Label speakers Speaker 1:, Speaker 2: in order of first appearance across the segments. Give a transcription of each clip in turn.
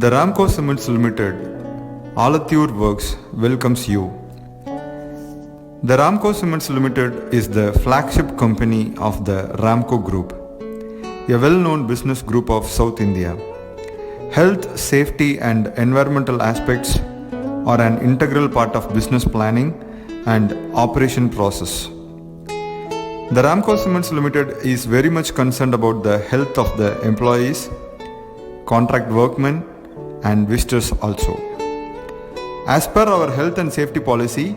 Speaker 1: The Ramco Cements Limited, Alathur Works welcomes you. The Ramco Cements Limited is the flagship company of the Ramco Group, a well-known business group of South India. Health, safety and environmental aspects are an integral part of business planning and operation process. The Ramco Cements Limited is very much concerned about the health of the employees, contract workmen and visitors also. As per our health and safety policy,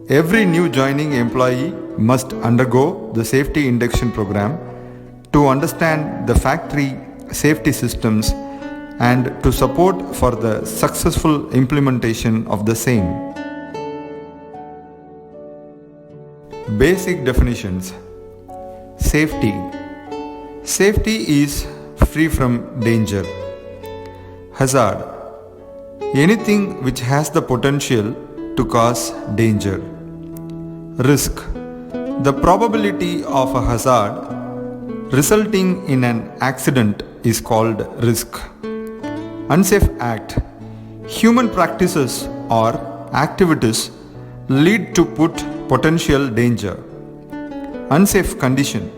Speaker 1: every new joining employee must undergo the safety induction program to understand the factory safety systems and to support for the successful implementation of the same. Basic definitions. Safety. Safety is free from danger. Hazard. Anything which has the potential to cause danger. Risk. The probability of a hazard resulting in an accident is called risk. Unsafe act. Human practices or activities lead to potential danger. Unsafe condition.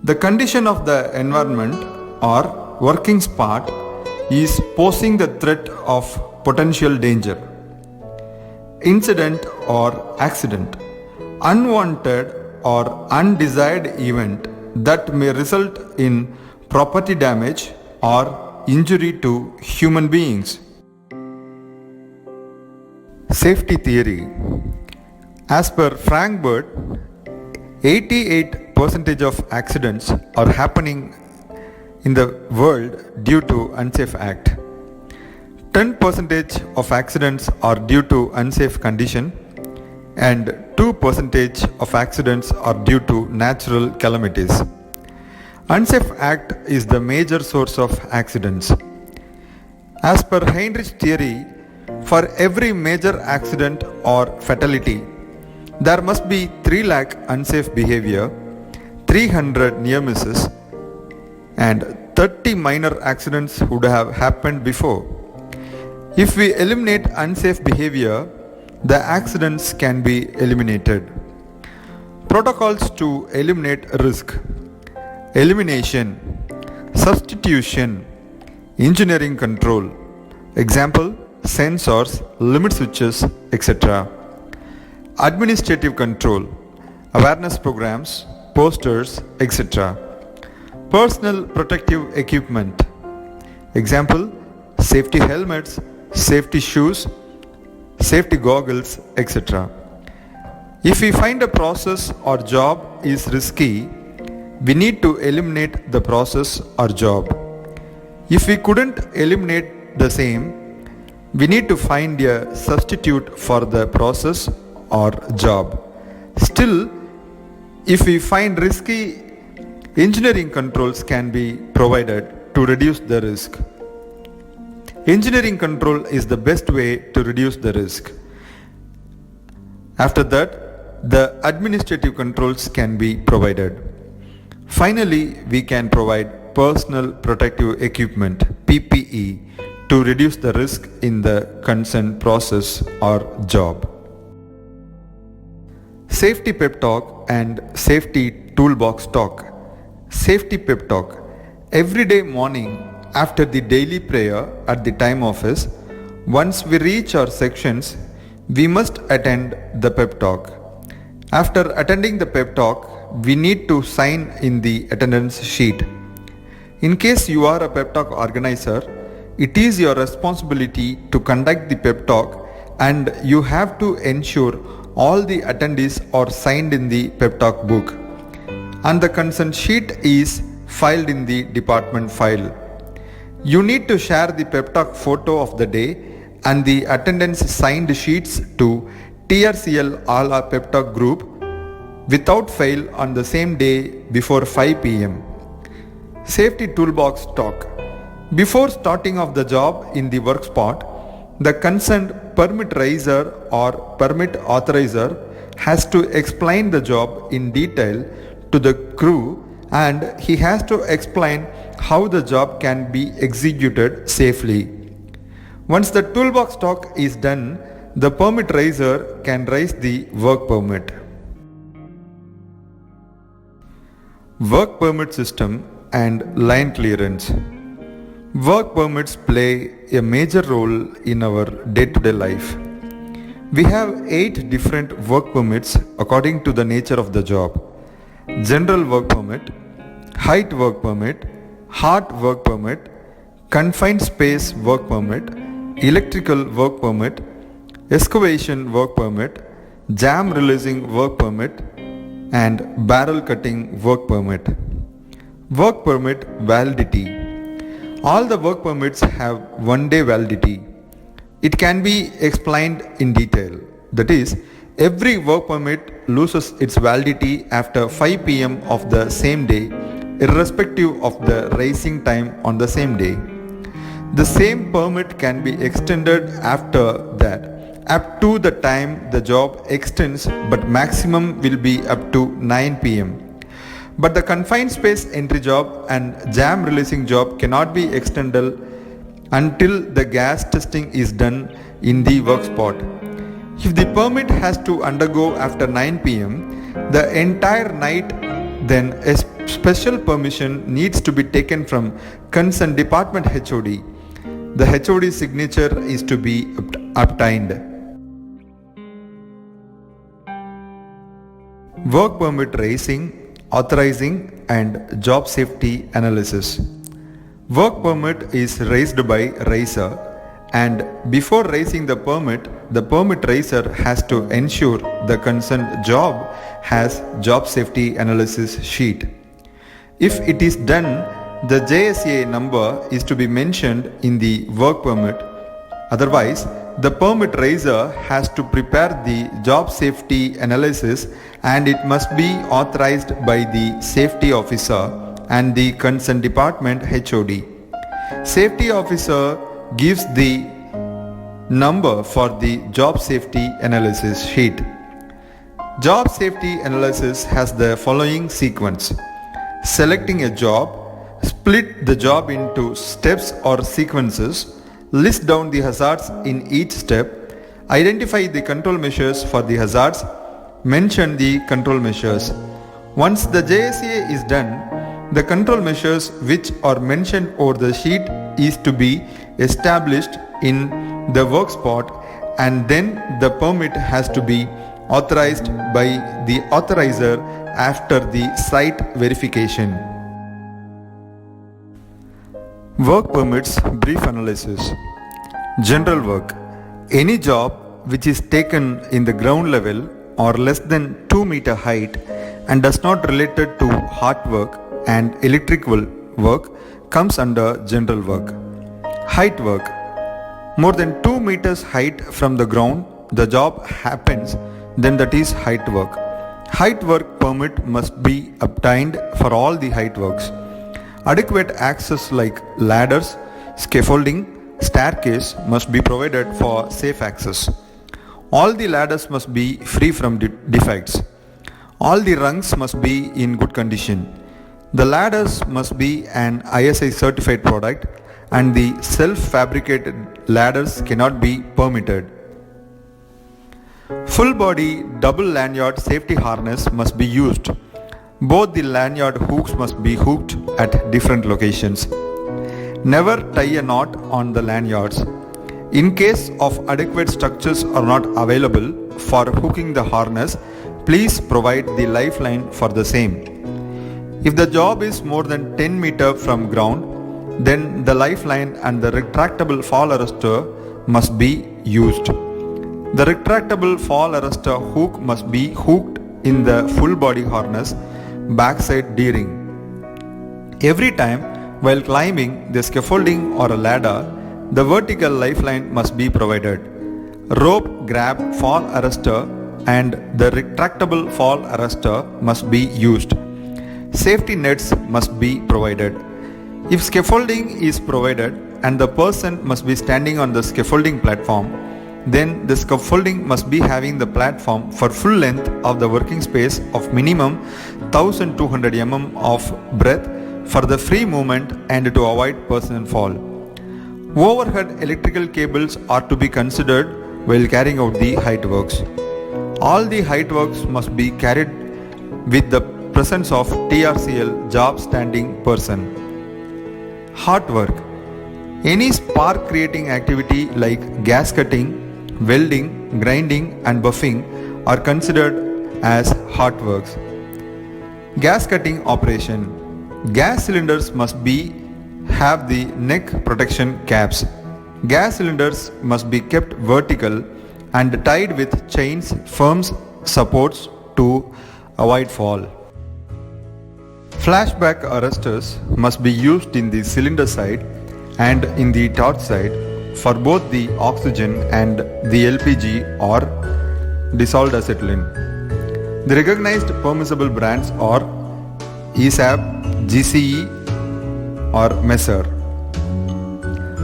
Speaker 1: The condition of the environment or working spot is posing the threat of potential danger. Incident or accident. Unwanted or undesired event that may result in property damage or injury to human beings. Safety theory. As per Frank Bird, 88% of accidents are happening in the world due to unsafe act. 10% of accidents are due to unsafe condition and 2% of accidents are due to natural calamities. Unsafe act is the major source of accidents. As per Heinrich theory, for every major accident or fatality, there must be 3 lakh unsafe behavior, 300 near misses, and 30 minor accidents would have happened before. If we eliminate unsafe behavior, the accidents can be eliminated. Protocols to eliminate risk. Elimination, substitution, engineering control. Example, sensors, limit switches, etc. Administrative control, awareness programs, posters, etc. Personal protective equipment. Example, safety helmets, safety shoes, safety goggles, etc. If we find a process or job is risky, we need to eliminate the process or job. If we couldn't eliminate the same, we need to find a substitute for the process or job. Still, if we find risky, engineering controls can be provided to reduce the risk. Engineering control is the best way to reduce the risk. After that, the administrative controls can be provided. Finally, we can provide personal protective equipment (PPE) to reduce the risk in the concerned process or job. Safety pep talk and safety toolbox talk. Safety pep talk. Every day morning after the daily prayer at the time office, once we reach our sections, we must attend the pep talk. After attending the pep talk, we need to sign in the attendance sheet. In case you are a pep talk organizer, it is your responsibility to conduct the pep talk and you have to ensure all the attendees are signed in the pep talk book and the consent sheet is filed in the department file. You need to share the pep talk photo of the day and the attendance signed sheets to TRCL All Pep Talk group without fail on the same day before 5 p.m. Safety toolbox talk. Before starting of the job in the work spot, the concerned permit raiser or permit authorizer has to explain the job in detail to the crew and he has to explain how the job can be executed safely. Once the toolbox talk is done, the permit raiser can raise the work permit. Work permit system and line clearance. Work permits play a major role in our day-to-day life. We have 8 different work permits according to the nature of the job. General work permit, height work permit, heart work permit, confined space work permit, electrical work permit, excavation work permit, jam releasing work permit, and barrel cutting work permit. Work permit validity. All the work permits have 1-day validity. It can be explained in detail. That is, every work permit loses its validity after 5 p.m. of the same day, irrespective of the raising time on the same day. The same permit can be extended after that, up to the time the job extends, but maximum will be up to 9 p.m. But the confined space entry job and jam releasing job cannot be extended until the gas testing is done in the work spot. If the permit has to undergo after 9 p.m. the entire night, then a special permission needs to be taken from concerned department HOD. The HOD signature is to be obtained. Work permit raising, authorizing and job safety analysis. Work permit is raised by raiser, and before raising the permit raiser has to ensure the concerned job has job safety analysis sheet. If it is done, the JSA number is to be mentioned in the work permit. Otherwise, the permit raiser has to prepare the job safety analysis, and it must be authorized by the safety officer and the concerned department HOD. Safety officer gives the number for the job safety analysis sheet. Job safety analysis has the following sequence: selecting a job, split the job into steps or sequences, list down the hazards in each step, identify the control measures for the hazards, mention the control measures. Once the JSA is done, the control measures which are mentioned over the sheet is to be established in the work spot, and then the permit has to be authorized by the authorizer after the site verification. Work permits brief analysis. General work. Any job which is taken in the ground level or less than 2 meter height and does not related to heart work and electrical work comes under general work. Height work. More than 2 meters height from the ground, the job happens, then that is height work. Height work permit must be obtained for all the height works. Adequate access like ladders, scaffolding, staircase must be provided for safe access. All the ladders must be free from defects. All the rungs must be in good condition. The ladders must be an ISI certified product, and the self-fabricated ladders cannot be permitted. Full body double lanyard safety harness must be used. Both the lanyard hooks must be hooked at different locations. Never tie a knot on the lanyards. In case of adequate structures are not available for hooking the harness, please provide the lifeline for the same. If the job is more than 10 meters from ground, then the lifeline and the retractable fall arrestor must be used. The retractable fall arrestor hook must be hooked in the full body harness backside D-ring. Every time while climbing the scaffolding or a ladder, the vertical lifeline must be provided. Rope grab fall arrestor and the retractable fall arrestor must be used. Safety nets must be provided. If scaffolding is provided and the person must be standing on the scaffolding platform, then the scaffolding must be having the platform for full length of the working space of minimum 1200 mm of breadth for the free movement and to avoid person fall. Overhead electrical cables are to be considered while carrying out the height works. All the height works must be carried with the presence of TRCL job standing person. Hot work. Any spark creating activity like gas cutting, welding, grinding and buffing are considered as hot works. Gas cutting operation. Gas cylinders must have the neck protection caps. Gas cylinders must be kept vertical and tied with chains, firm supports to avoid fall. Flashback arresters must be used in the cylinder side and in the torch side for both the oxygen and the LPG or dissolved acetylene. The recognized permissible brands are ESAB, GCE or Messer.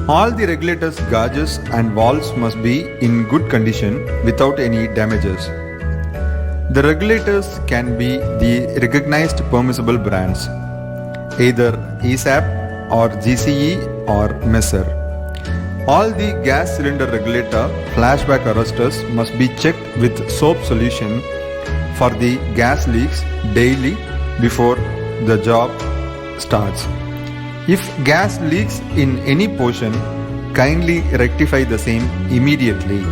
Speaker 1: All the regulators, gauges and valves must be in good condition without any damages. The regulators can be the recognized permissible brands, either ESAB or GCE or Messer. All the gas cylinder regulator flashback arresters must be checked with soap solution for the gas leaks daily before the job starts. If gas leaks in any portion, kindly rectify the same immediately.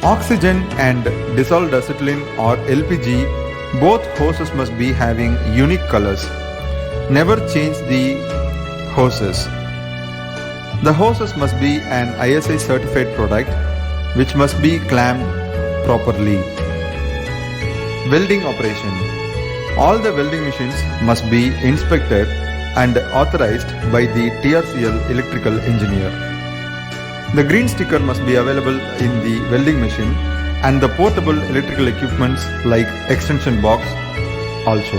Speaker 1: Oxygen and dissolved acetylene or LPG, both hoses must be having unique colors. Never change the hoses. The hoses must be an ISI certified product which must be clamped properly. Welding operation. All the welding machines must be inspected and authorized by the TRCL electrical engineer. The green sticker must be available in the welding machine and the portable electrical equipments like extension box also.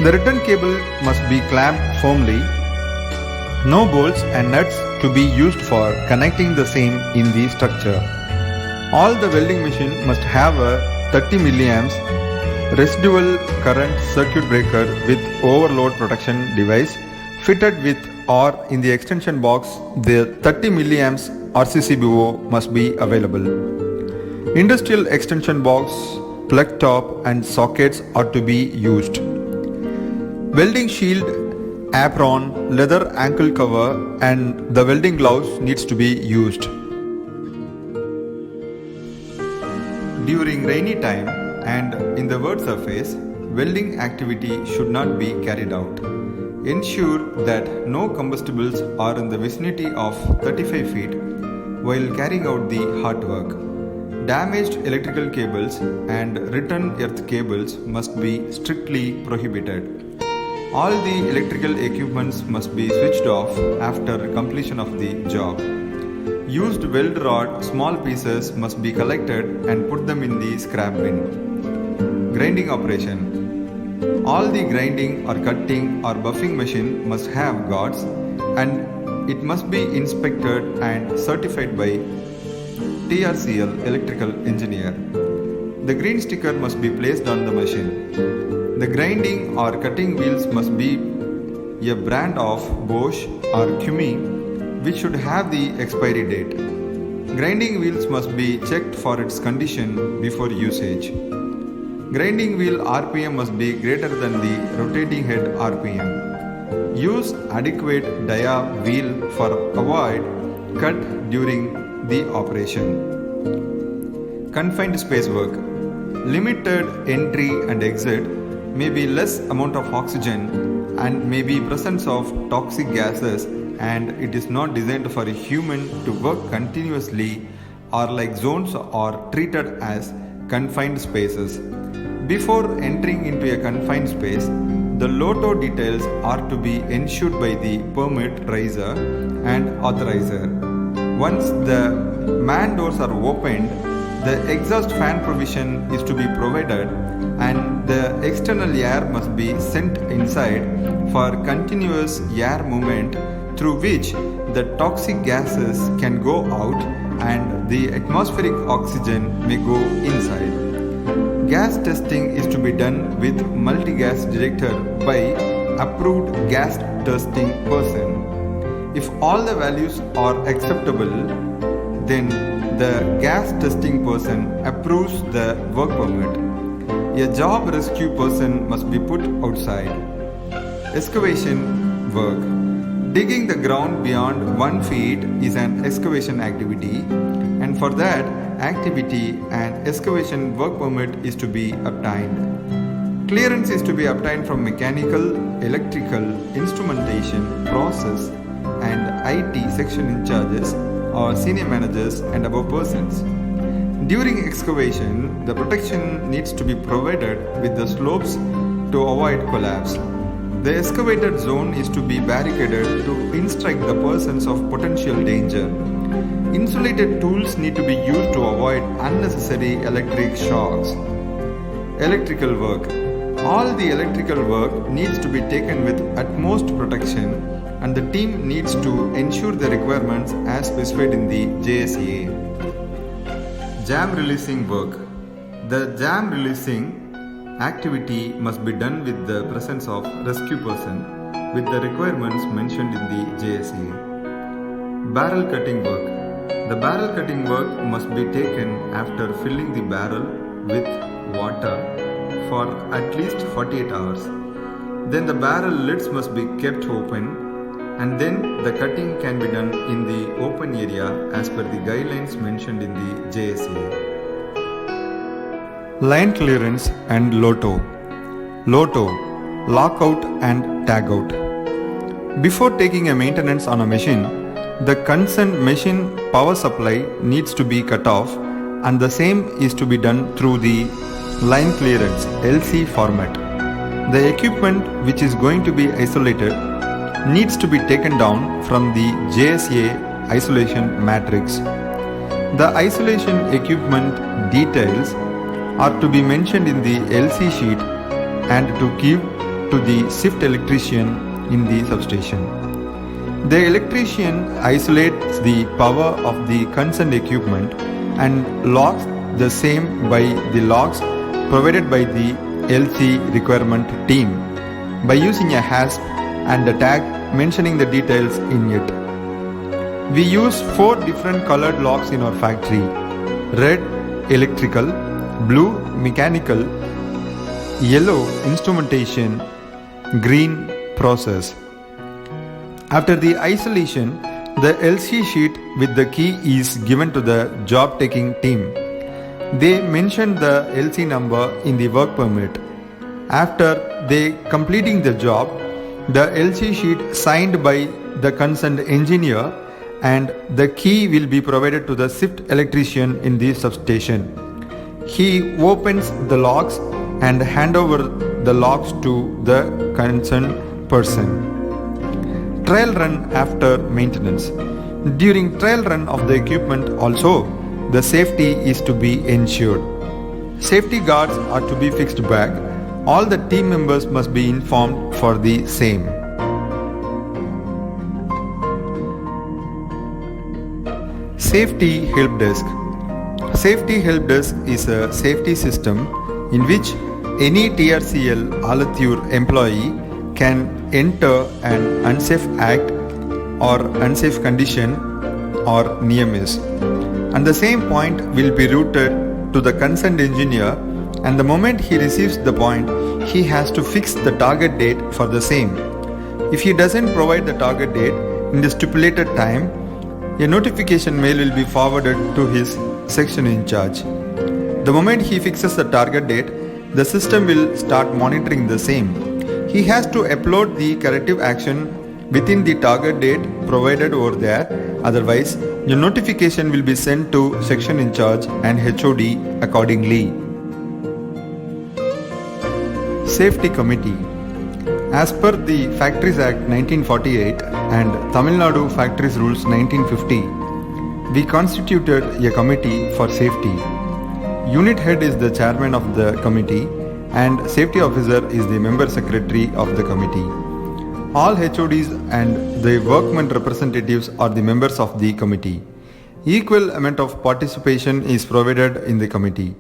Speaker 1: The return cable must be clamped firmly. No bolts and nuts to be used for connecting the same in the structure. All the welding machine must have a 30 mA residual current circuit breaker with overload protection device fitted with or in the extension box. The 30 mA RCCBO must be available. Industrial extension box, plug top and sockets are to be used. Welding shield, apron, leather ankle cover and the welding gloves needs to be used. During rainy time and in the wet surface, welding activity should not be carried out. Ensure that no combustibles are in the vicinity of 35 feet while carrying out the hot work. Damaged electrical cables and return earth cables must be strictly prohibited. All the electrical equipments must be switched off after completion of the job. Used weld rod small pieces must be collected and put them in the scrap bin. Grinding operation. All the grinding or cutting or buffing machine must have guards and it must be inspected and certified by TRCL electrical engineer. The green sticker must be placed on the machine. The grinding or cutting wheels must be a brand of Bosch or Cumi which should have the expiry date. Grinding wheels must be checked for its condition before usage. Grinding wheel RPM must be greater than the rotating head RPM. Use adequate dia wheel for avoid cut during the operation. Confined space work. Limited entry and exit, may be less amount of oxygen and may be presence of toxic gases, and it is not designed for a human to work continuously or like zones are treated as confined spaces. Before entering into a confined space, the LOTO details are to be ensured by the permit raiser and authorizer. Once the man doors are opened, the exhaust fan provision is to be provided and the external air must be sent inside for continuous air movement through which the toxic gases can go out and the atmospheric oxygen may go inside. Gas testing is to be done with multi-gas detector by approved gas testing person. If all the values are acceptable, then the gas testing person approves the work permit. A job rescue person must be put outside. Excavation work. Digging the ground beyond 1 feet is an excavation activity, and for that activity an excavation work permit is to be obtained. Clearance is to be obtained from mechanical, electrical, instrumentation, process and IT section in charges or senior managers and above persons. During excavation, the protection needs to be provided with the slopes to avoid collapse. The excavated zone is to be barricaded to instruct the persons of potential danger. Insulated tools need to be used to avoid unnecessary electric shocks. Electrical work. All the electrical work needs to be taken with utmost protection, and the team needs to ensure the requirements as specified in the JSA. Jam releasing work. The jam releasing activity must be done with the presence of rescue person with the requirements mentioned in the JSA. Barrel cutting work. The barrel cutting work must be taken after filling the barrel with water for at least 48 hours. Then the barrel lids must be kept open, and then the cutting can be done in the open area as per the guidelines mentioned in the JSA. Line clearance and LOTO. LOTO, lockout and tagout. Before taking a maintenance on a machine, the concerned machine power supply needs to be cut off, and the same is to be done through the line clearance LC format. The equipment which is going to be isolated needs to be taken down from the JSA isolation matrix. The isolation equipment details are to be mentioned in the LC sheet and to give to the shift electrician in the substation. The electrician isolates the power of the concerned equipment and logs the same by the logs provided by the LC requirement team by using a hasp and a tag mentioning the details in it. We use 4 different colored locks in our factory: red electrical, blue mechanical, yellow instrumentation, green process. After the isolation, the LC sheet with the key is given to the job taking team. They mention the LC number in the work permit. After they completing the job, the LC sheet signed by the concerned engineer and the key will be provided to the shift electrician in the substation. He opens the locks and hand over the locks to the concerned person. Trial run after maintenance. During trial run of the equipment also, the safety is to be ensured. Safety guards are to be fixed back. All the team members must be informed for the same. Safety Help Desk. Safety Help Desk is a safety system in which any TRCL Alathur employee can enter an unsafe act or unsafe condition or near miss, and the same point will be routed to the concerned engineer, and the moment he receives the point, he has to fix the target date for the same. If he doesn't provide the target date in the stipulated time, a notification mail will be forwarded to his section in charge. The moment he fixes the target date, the system will start monitoring the same. He has to upload the corrective action within the target date provided over there, otherwise your notification will be sent to section in charge and HOD accordingly. Safety Committee. As per the Factories Act 1948 and Tamil Nadu Factories Rules 1950, we constituted a committee for safety. Unit head is the chairman of the committee and safety officer is the member secretary of the committee. All HODs and the workmen representatives are the members of the committee. Equal amount of participation is provided in the committee.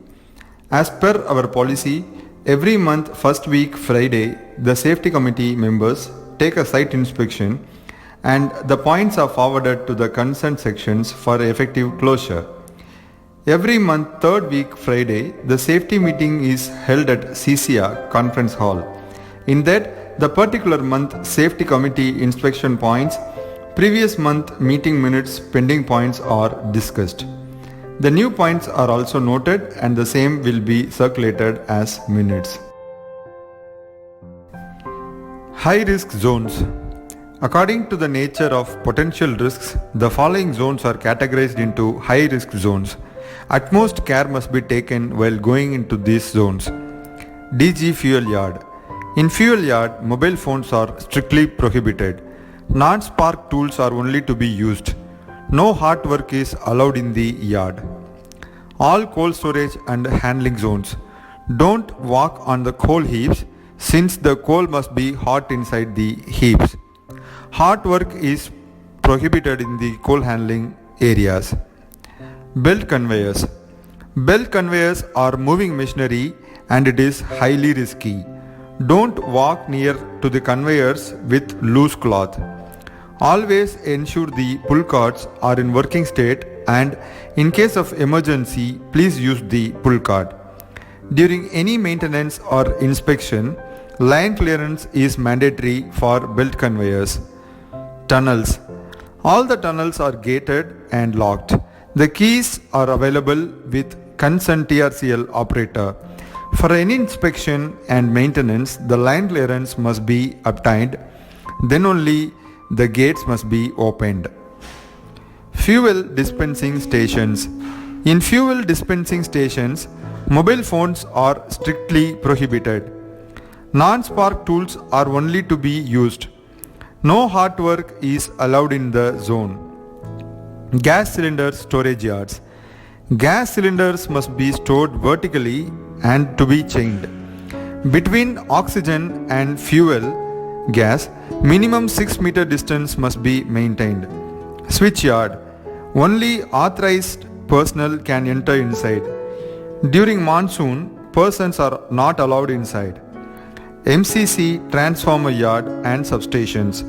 Speaker 1: As per our policy, Every month, first week Friday, the safety committee members take a site inspection and the points are forwarded to the concerned sections for effective closure. Every month, third week Friday, the safety meeting is held at CCR Conference Hall. In that, the particular month safety committee inspection points, previous month meeting minutes pending points are discussed. The new points are also noted and the same will be circulated as minutes. High risk zones. According to the nature of potential risks, the following zones are categorized into high risk zones. Utmost care must be taken while going into these zones. DG Fuel Yard. In fuel yard, mobile phones are strictly prohibited. Non-spark tools are only to be used. No hard work is allowed in the yard. All coal storage and handling zones. Don't walk on the coal heaps since the coal must be hot inside the heaps. Hard work is prohibited in the coal handling areas. Belt conveyors. Belt conveyors are moving machinery and it is highly risky. Don't walk near to the conveyors with loose cloth. Always ensure the pull carts are in working state and in case of emergency, please use the pull cart. During any maintenance or inspection, line clearance is mandatory for belt conveyors. Tunnels. All the tunnels are gated and locked. The keys are available with concerned TRCL operator. For any inspection and maintenance, the line clearance must be obtained. Then only the gates must be opened. Fuel dispensing stations. In fuel dispensing stations, mobile phones are strictly prohibited. Non-spark tools are only to be used. No hard work is allowed in the zone. Gas cylinder storage yards. Gas cylinders must be stored vertically and to be chained. Between oxygen and fuel gas, minimum 6 meter distance must be maintained. Switch yard. Only authorized personnel can enter inside. During monsoon, persons are not allowed inside. MCC transformer yard and substations.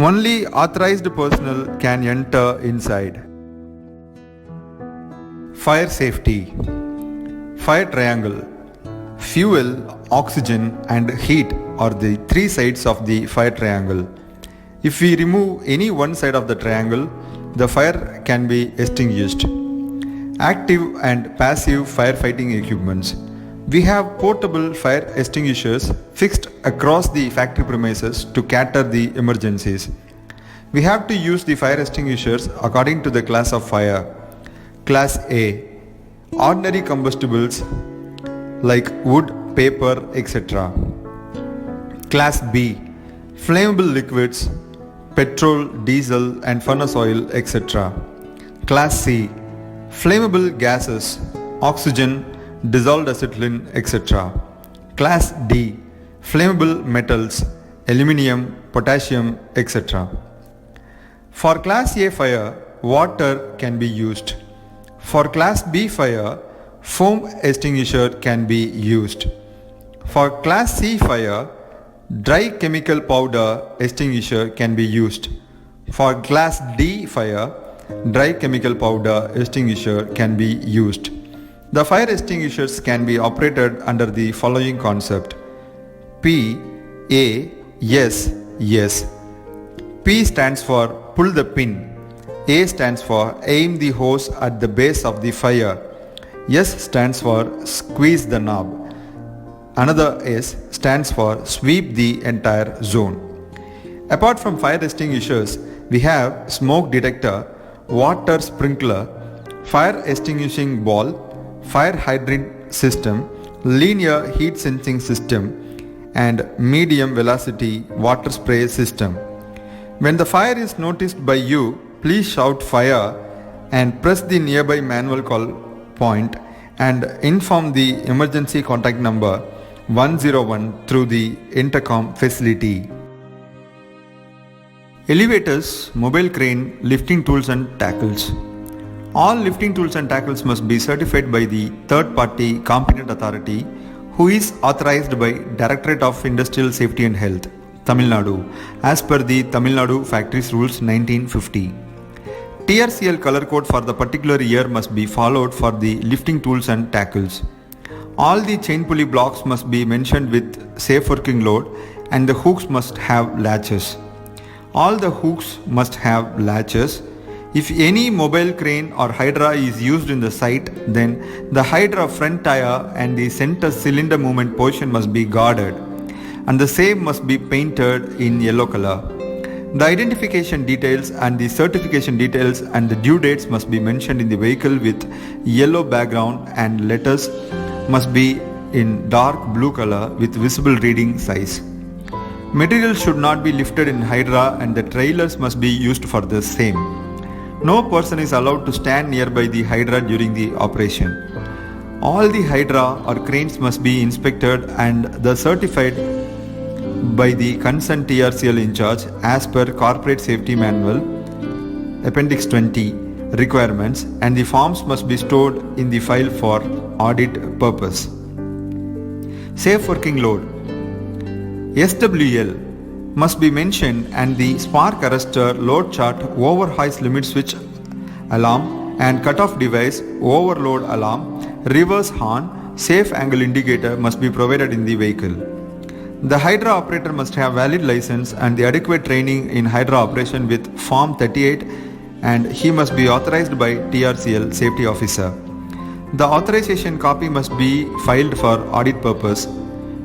Speaker 1: Only authorized personnel can enter inside. Fire safety. Fire triangle. Fuel, oxygen and heat are the three sides of the fire triangle. If we remove any one side of the triangle, the fire can be extinguished. Active and passive firefighting equipments. We have portable fire extinguishers fixed across the factory premises to cater the emergencies. We have to use the fire extinguishers according to the class of fire. Class A. Ordinary combustibles like wood, paper, etc. Class B. Flammable liquids, petrol, diesel and furnace oil, etc. Class C. Flammable gases, oxygen, dissolved acetylene, etc. Class D. Flammable metals, aluminium, potassium, etc. For Class A fire, water can be used. For Class B fire, foam extinguisher can be used. For Class C fire, dry chemical powder extinguisher can be used. For Class D fire, dry chemical powder extinguisher can be used. The fire extinguishers can be operated under the following concept: P, A, S, S. P stands for pull the pin. A stands for aim the hose at the base of the fire. S stands for squeeze the knob. Another S stands for sweep the entire zone. Apart from fire extinguishers, we have smoke detector, water sprinkler, fire extinguishing ball, fire hydrant system, linear heat sensing system, and medium velocity water spray system. When the fire is noticed by you, please shout fire and press the nearby manual call point and inform the emergency contact number 101 through the intercom facility. Elevators, mobile crane, lifting tools and tackles. All lifting tools and tackles must be certified by the third party competent authority who is authorized by Directorate of Industrial Safety and Health, Tamil Nadu, as per the Tamil Nadu Factories Rules 1950. TRCL color code for the particular year must be followed for the lifting tools and tackles. All the chain pulley blocks must be mentioned with safe working load, and the hooks must have latches. All the hooks must have latches. If any mobile crane or hydra is used in the site, then the hydra front tire and the center cylinder movement portion must be guarded, and the same must be painted in yellow color. The identification details and the certification details and the due dates must be mentioned in the vehicle with yellow background, and letters must be in dark blue color with visible reading size. Material should not be lifted in hydra, and the trailers must be used for the same. No person is allowed to stand nearby the hydra during the operation. All the hydra or cranes must be inspected and the certified by the concerned TRCL in charge as per Corporate Safety Manual Appendix 20 requirements, and the forms must be stored in the file for audit purpose. Safe working load. SWL must be mentioned, and the spark arrestor, load chart, overhoist limit switch alarm and cutoff device, overload alarm, reverse horn, safe angle indicator must be provided in the vehicle. The hydra operator must have valid license and the adequate training in hydra operation with Form 38, and he must be authorized by TRCL safety officer. The authorization copy must be filed for audit purpose.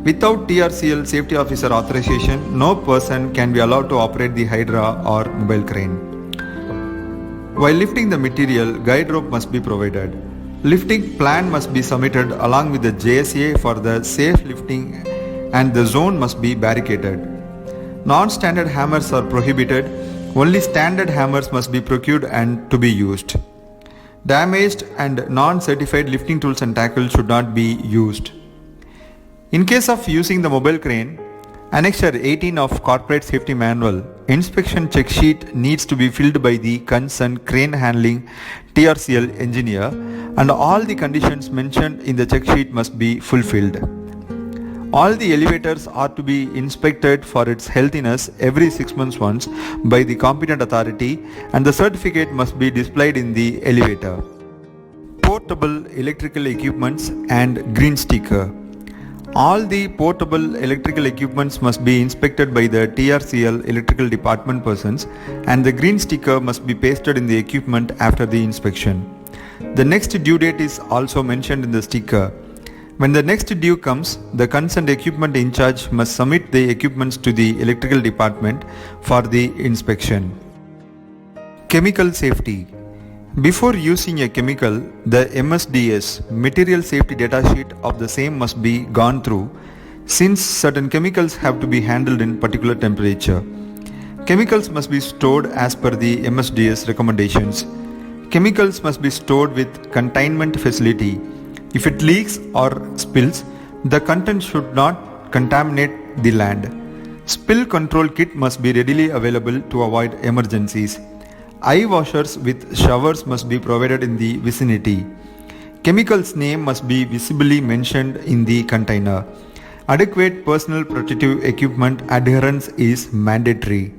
Speaker 1: Without TRCL safety officer authorization, no person can be allowed to operate the hydra or mobile crane. While lifting the material, guide rope must be provided. Lifting plan must be submitted along with the JSA for the safe lifting, and the zone must be barricaded. Non-standard hammers are prohibited. Only standard hammers must be procured and to be used. Damaged and non-certified lifting tools and tackles should not be used. In case of using the mobile crane, Annexure 18 of Corporate Safety Manual, inspection check sheet needs to be filled by the concerned crane handling TRCL engineer, and all the conditions mentioned in the check sheet must be fulfilled. All the elevators are to be inspected for its healthiness every 6 months once by the competent authority, and the certificate must be displayed in the elevator. Portable electrical equipments and green sticker. All the portable electrical equipments must be inspected by the TRCL electrical department persons, and the green sticker must be pasted in the equipment after the inspection. The next due date is also mentioned in the sticker. When the next due comes, the concerned equipment in charge must submit the equipments to the electrical department for the inspection. Chemical safety. Before using a chemical, the MSDS material safety data sheet of the same must be gone through, since certain chemicals have to be handled in particular temperature. Chemicals must be stored as per the MSDS recommendations. Chemicals must be stored with containment facility. If it leaks or spills, the content should not contaminate the land. Spill control kit must be readily available to avoid emergencies. Eye washers with showers must be provided in the vicinity. Chemicals name must be visibly mentioned in the container. Adequate personal protective equipment adherence is mandatory.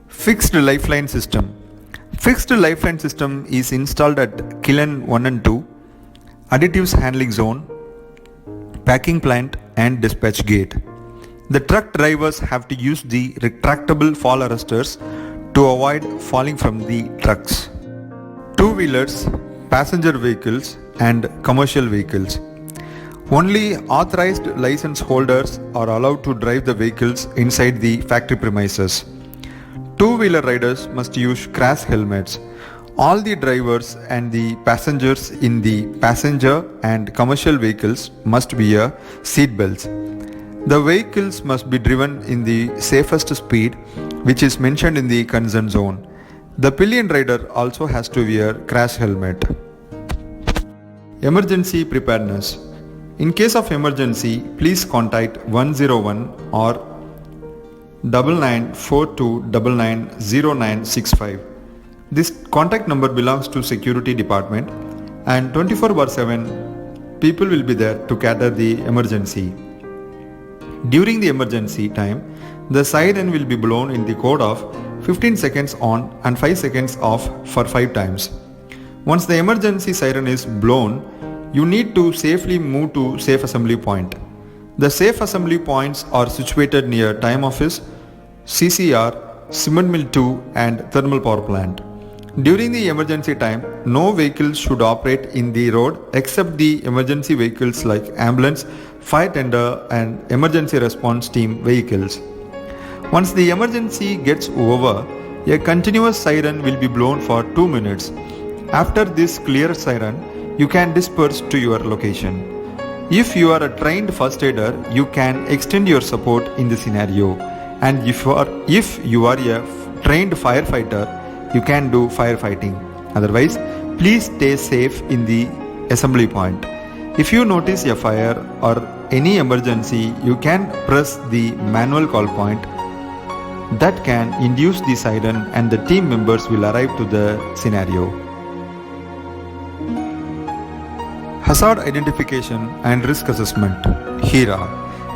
Speaker 1: Fixed lifeline system. Fixed lifeline system is installed at Kiln 1 and 2, additives handling zone, packing plant and dispatch gate. The truck drivers have to use the retractable fall arresters to avoid falling from the trucks. Two-wheelers, passenger vehicles and commercial vehicles. Only authorized license holders are allowed to drive the vehicles inside the factory premises. Two-wheeler riders must use crash helmets. All the drivers and the passengers in the passenger and commercial vehicles must wear seat belts. The vehicles must be driven in the safest speed, which is mentioned in the concerned zone. The pillion rider also has to wear crash helmet. Emergency preparedness. In case of emergency, please contact 101 or 9942990965. This contact number belongs to security department, and 24/7 people will be there to cater the emergency. During the emergency time, the siren will be blown in the code of 15 seconds on and 5 seconds off for 5 times. Once the emergency siren is blown, you need to safely move to safe assembly point. The safe assembly points are situated near time office, CCR, cement mill 2 and thermal power plant. During the emergency time, no vehicles should operate in the road except the emergency vehicles like ambulance, fire tender and emergency response team vehicles. Once the emergency gets over, a continuous siren will be blown for 2 minutes. After this clear siren, you can disperse to your location. If you are a trained first aider, you can extend your support in the scenario. And if you are a trained firefighter, you can do firefighting. Otherwise, please stay safe in the assembly point. If you notice a fire or any emergency, you can press the manual call point that can induce the siren and the team members will arrive to the scenario. Hazard identification and risk assessment. HIRA.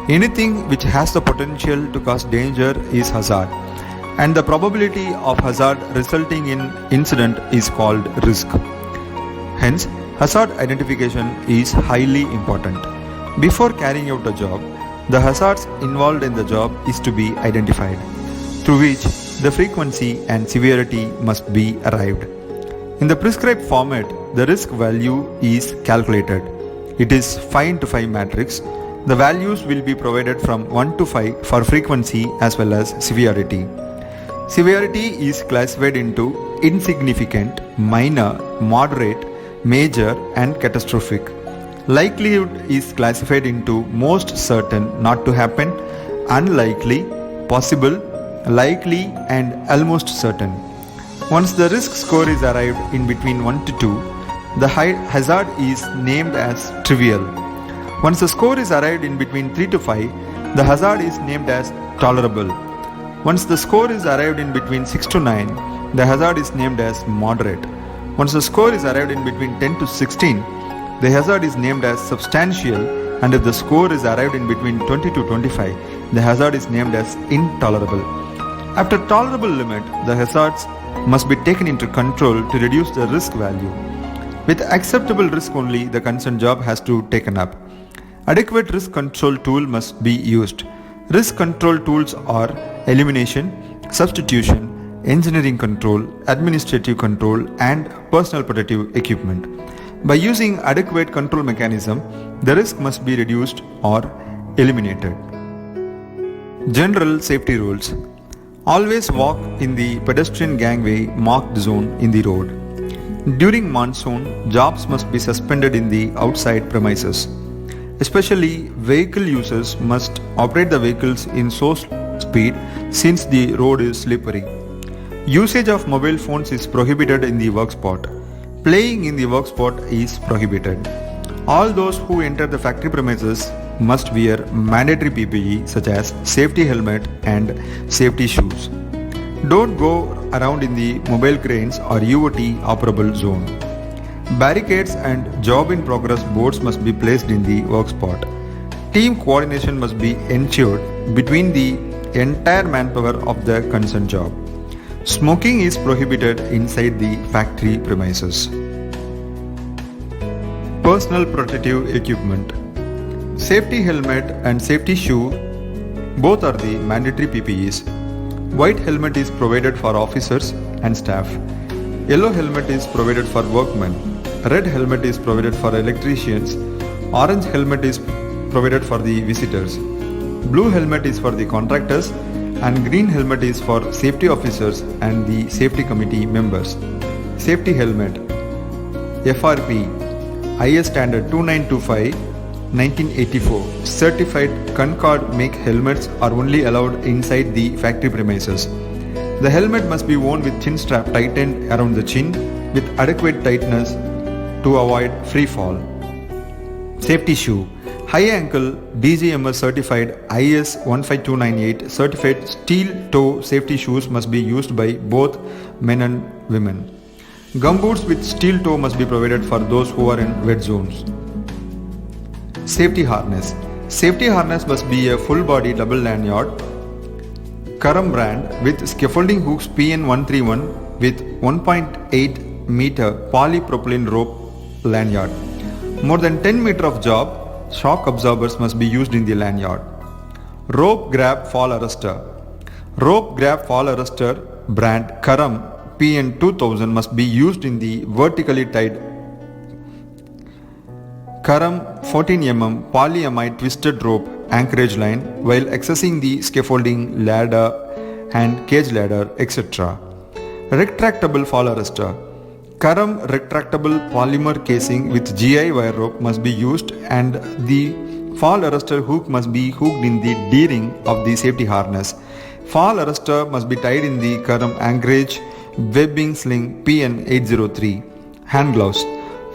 Speaker 1: Anything which has the potential to cause danger is hazard, and the probability of hazard resulting in incident is called risk. Hence, hazard identification is highly important. Before carrying out a job, the hazards involved in the job is to be identified, through which the frequency and severity must be arrived. In the prescribed format, the risk value is calculated. It is 5 to 5 matrix. The values will be provided from 1 to 5 for frequency as well as severity. Severity is classified into insignificant, minor, moderate, major and catastrophic. Likelihood is classified into most certain not to happen, unlikely, possible, likely and almost certain. Once the risk score is arrived in between 1 to 2, the hazard is named as trivial. Once the score is arrived in between 3 to 5, the hazard is named as tolerable. Once the score is arrived in between 6 to 9, the hazard is named as moderate. Once the score is arrived in between 10 to 16, the hazard is named as substantial, and if the score is arrived in between 20 to 25, the hazard is named as intolerable. After tolerable limit, the hazards must be taken into control to reduce the risk value. With acceptable risk only, the concerned job has to be taken up. Adequate risk control tool must be used. Risk control tools are elimination, substitution, engineering control, administrative control and personal protective equipment. By using adequate control mechanism, the risk must be reduced or eliminated. General safety rules. Always walk in the pedestrian gangway marked zone in the road. During monsoon, jobs must be suspended in the outside premises. Especially vehicle users must operate the vehicles in slow speed since the road is slippery. Usage of mobile phones is prohibited in the work spot. Playing in the work spot is prohibited. All those who enter the factory premises must wear mandatory PPE such as safety helmet and safety shoes. Don't go around in the mobile cranes or UOT operable zone. Barricades and job in progress boards must be placed in the work spot. Team coordination must be ensured between the entire manpower of the concerned job. Smoking is prohibited inside the factory premises. Personal protective equipment. Safety helmet and safety shoe both are the mandatory PPEs. White helmet is provided for officers and staff. Yellow helmet is provided for workmen. Red helmet is provided for electricians. Orange helmet is provided for the visitors. Blue helmet is for the contractors and green helmet is for safety officers and the safety committee members. Safety helmet FRP IS standard 2925 1984 certified Concord make helmets are only allowed inside the factory premises. The helmet must be worn with chin strap tightened around the chin with adequate tightness to avoid free fall. Safety shoe high ankle DGMS certified IS 15298 certified steel toe safety shoes must be used by both men and women. Gumboots with steel toe must be provided for those who are in wet zones. Safety harness. Safety harness must be a full body double lanyard Karam brand with scaffolding hooks PN131 with 1.8 meter polypropylene rope lanyard. More than 10 meter of job, shock absorbers must be used in the lanyard. Rope grab fall arrestor. Rope grab fall arrestor brand Karam PN2000 must be used in the vertically tied Karam 14 mm polyamide twisted rope anchorage line while accessing the scaffolding, ladder and cage ladder, etc. Retractable fall arrestor. Karam retractable polymer casing with GI wire rope must be used and the fall arrestor hook must be hooked in the D-ring of the safety harness. Fall arrestor must be tied in the Karam anchorage webbing sling PN803. Hand gloves.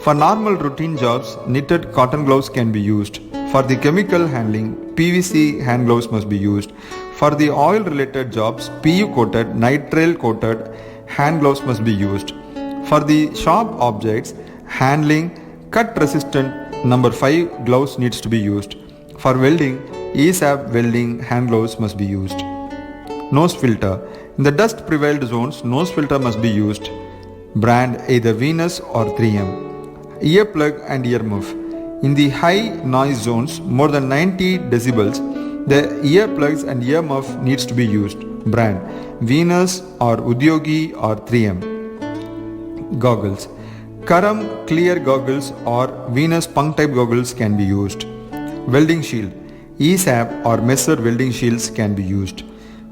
Speaker 1: For normal routine jobs, knitted cotton gloves can be used. For the chemical handling, PVC hand gloves must be used. For the oil related jobs, PU coated, nitrile coated hand gloves must be used. For the sharp objects handling, cut resistant number 5 gloves needs to be used. For welding, ESAB welding hand gloves must be used. Nose filter. In the dust prevailed zones, nose filter must be used. Brand either Venus or 3M. Earplug and earmuff. In the high noise zones, more than 90 decibels, the earplugs and earmuff needs to be used. Brand Venus or Udyogi or 3M. Goggles. Karam clear goggles or Venus punk type goggles can be used. Welding shield. ESAB or Messer welding shields can be used.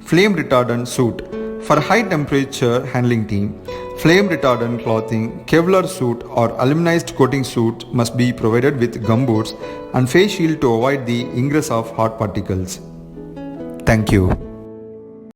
Speaker 1: Flame retardant suit. For high temperature handling team, flame retardant clothing, Kevlar suit or aluminized coating suit must be provided with gumboots and face shield to avoid the ingress of hot particles. Thank you.